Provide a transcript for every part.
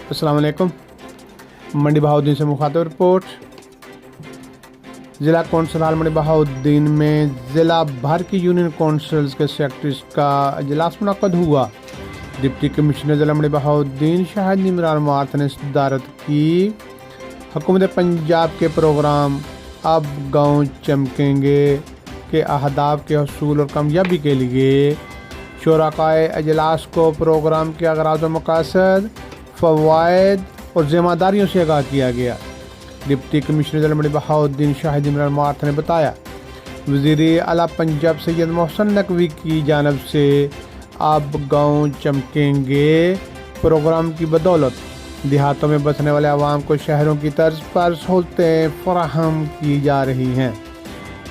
अस्सलाम वालेकुम। मंडी बहाउद्दीन से मुखातिब रिपोर्ट। ज़िला कौंसल हाल मंडी बहाउद्दीन में ज़िला भर की यूनियन कौंसल्स के सेक्रेटरीज का इजलास मुनक़द हुआ। डिप्टी कमिश्नर ज़िला मंडी बहाउद्दीन शाहिद इमरान मार्थ ने सदारत की। हुकूमत पंजाब के प्रोग्राम अब गाँव चमकेंगे के अहदाफ के हसूल और कामयाबी के लिए शुरकाए अजलास को प्रोग्राम के अगराज़ व मक़ासद, फ़वाइद और ज़िम्मेदारियों से आगाह किया गया। डिप्टी कमिश्नर ज़िला मंडी बहाउद्दीन शाहिद इमरान मार्थ ने बताया, वज़ीर आला पंजाब सैयद मोहसिन नकवी की जानिब से अब गाँव चमकेंगे प्रोग्राम की बदौलत देहातों में बसने वाले आवाम को शहरों की तर्ज पर सहूलतें फराहम की जा रही हैं।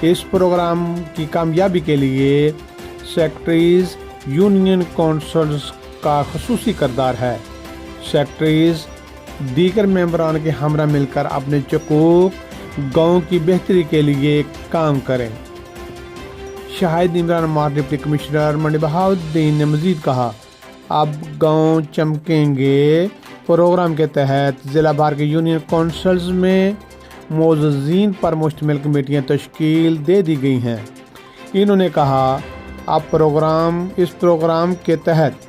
इस प्रोग्राम की कामयाबी के लिए सेक्रेटरीज यूनियन कौंसल्स का ख़ुसूसी किरदार है। सेक्रेटरीज दीगर मेंबरान के हमरा मिलकर अपने चकूक गाँव की बेहतरी के लिए काम करें। शाहिद इमरान मार्थ डिप्टी कमिश्नर मंडी बहाउद्दीन ने मज़ीद कहा, अब गाँव चमकेंगे प्रोग्राम के तहत ज़िला भर के यूनियन कौंसल्स में मोअज़्ज़ीन पर मुश्तमिल कमेटियाँ तश्कील दे दी गई हैं। इन्होंने कहा, अब इस प्रोग्राम के तहत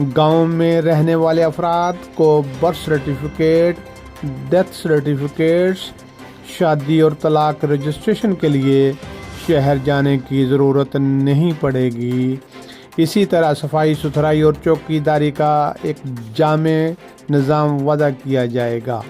गाँव में रहने वाले अफराद को बर्थ सर्टिफिकेट, डेथ सर्टिफिकेट्स, शादी और तलाक रजिस्ट्रेशन के लिए शहर जाने की ज़रूरत नहीं पड़ेगी। इसी तरह सफाई सुथराई और चौकीदारी का एक जामे निज़ाम वज़ा किया जाएगा।